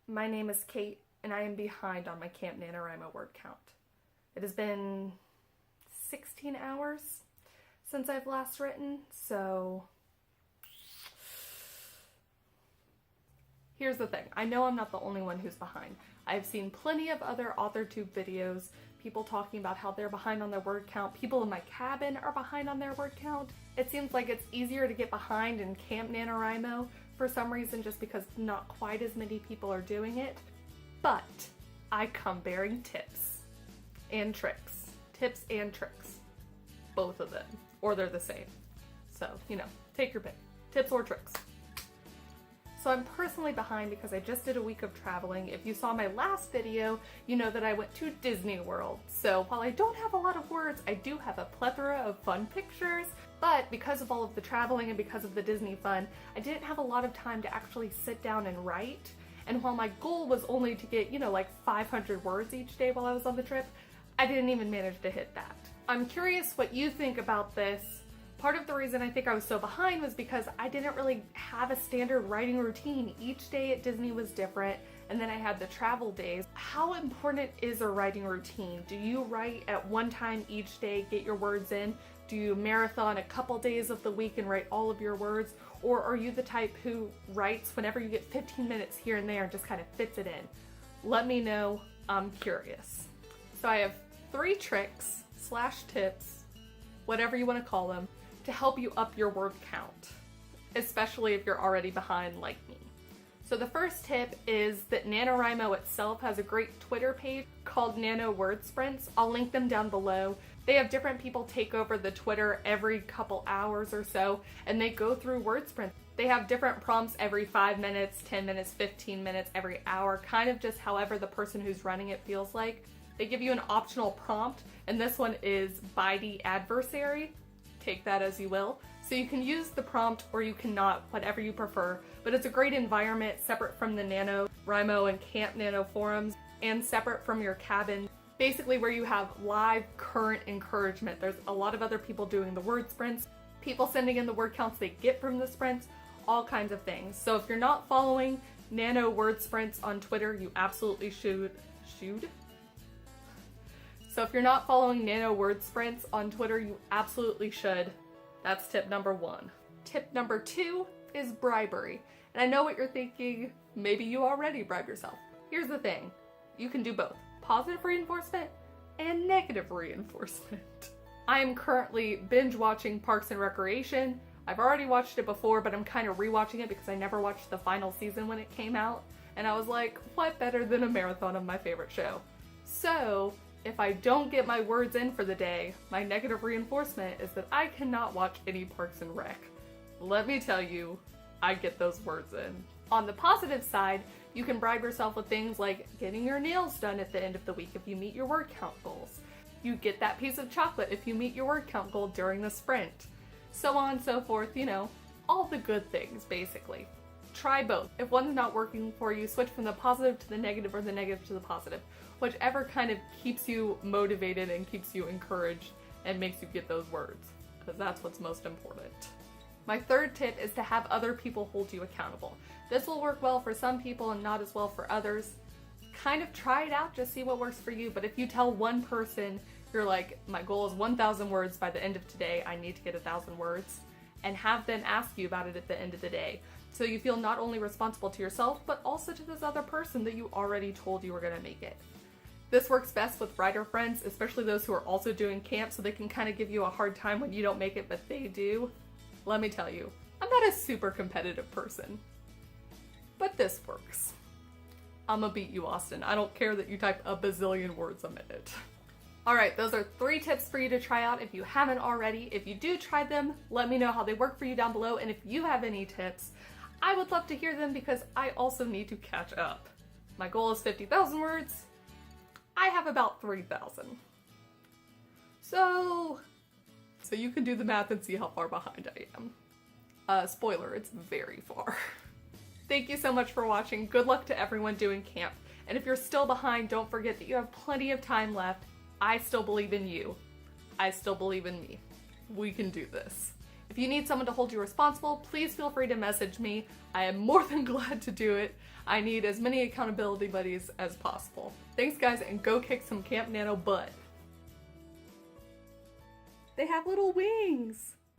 My name is Kate, and I am behind on my Camp NaNoWriMo word count. It has been 16 hours since I've last written, so here's the thing. I know I'm not the only one who's behind. I've seen plenty of other AuthorTube videos, people talking about how they're behind on their word count. People in my cabin are behind on their word count. It seems like it's easier to get behind in Camp NaNoWriMo for some reason, just because not quite as many people are doing it. But I come bearing tips and tricks. Tips and tricks. Both of them. Or they're the same. So, take your pick. Tips or tricks. So I'm personally behind because I just did a week of traveling. If you saw my last video, you know that I went to Disney World. So while I don't have a lot of words, I do have a plethora of fun pictures. But because of all of the traveling and because of the Disney fun, I didn't have a lot of time to actually sit down and write. And while my goal was only to get, like 500 words each day while I was on the trip, I didn't even manage to hit that. I'm curious what you think about this. Part of the reason I think I was so behind was because I didn't really have a standard writing routine. Each day at Disney was different, and then I had the travel days. How important is a writing routine? Do you write at one time each day, get your words in? Do you marathon a couple days of the week and write all of your words? Or are you the type who writes whenever you get 15 minutes here and there and just kind of fits it in? Let me know, I'm curious. So I have 3 tricks / tips, whatever you want to call them, to help you up your word count, especially if you're already behind like me. So the first tip is that NaNoWriMo itself has a great Twitter page called Nano Word Sprints. I'll link them down below. They have different people take over the Twitter every couple hours or so, and they go through word sprints. They have different prompts every 5 minutes, 10 minutes, 15 minutes, every hour, kind of just however the person who's running it feels like. They give you an optional prompt, and this one is Bitey Adversary. Take that as you will. So you can use the prompt or you cannot, whatever you prefer, but it's a great environment separate from the NaNoWriMo and Camp Nano forums and separate from your cabin, basically where you have live current encouragement. There's a lot of other people doing the word sprints, people sending in the word counts they get from the sprints, all kinds of things. So if you're not following Nano Word Sprints on Twitter, you absolutely should. So if you're not following Nano Word Sprints on Twitter, you absolutely should. That's tip number 1. Tip number 2 is bribery. And I know what you're thinking, maybe you already bribe yourself. Here's the thing, you can do both positive reinforcement and negative reinforcement. I am currently binge watching Parks and Recreation. I've already watched it before, but I'm kind of rewatching it because I never watched the final season when it came out. And I was like, what better than a marathon of my favorite show? So if I don't get my words in for the day, my negative reinforcement is that I cannot watch any Parks and Rec. Let me tell you, I get those words in. On the positive side, you can bribe yourself with things like getting your nails done at the end of the week if you meet your word count goals. You get that piece of chocolate if you meet your word count goal during the sprint. So on and so forth, all the good things, basically. Try both. If one's not working for you, switch from the positive to the negative or the negative to the positive. Whichever kind of keeps you motivated and keeps you encouraged and makes you get those words, because that's what's most important. My third tip is to have other people hold you accountable. This will work well for some people and not as well for others. Kind of try it out, just see what works for you. But if you tell one person, you're like, my goal is 1,000 words by the end of today, I need to get 1,000 words, and have them ask you about it at the end of the day. So you feel not only responsible to yourself, but also to this other person that you already told you were gonna make it. This works best with writer friends, especially those who are also doing camp, so they can kind of give you a hard time when you don't make it, but they do. Let me tell you, I'm not a super competitive person, but this works. I'm gonna beat you, Austin. I don't care that you type a bazillion words a minute. All right, those are 3 tips for you to try out if you haven't already. If you do try them, let me know how they work for you down below, and if you have any tips, I would love to hear them because I also need to catch up. My goal is 50,000 words. I have about 3,000. So you can do the math and see how far behind I am. Spoiler, it's very far. Thank you so much for watching. Good luck to everyone doing camp. And if you're still behind, don't forget that you have plenty of time left. I still believe in you. I still believe in me. We can do this. If you need someone to hold you responsible, please feel free to message me. I am more than glad to do it. I need as many accountability buddies as possible. Thanks guys, and go kick some Camp Nano butt. They have little wings!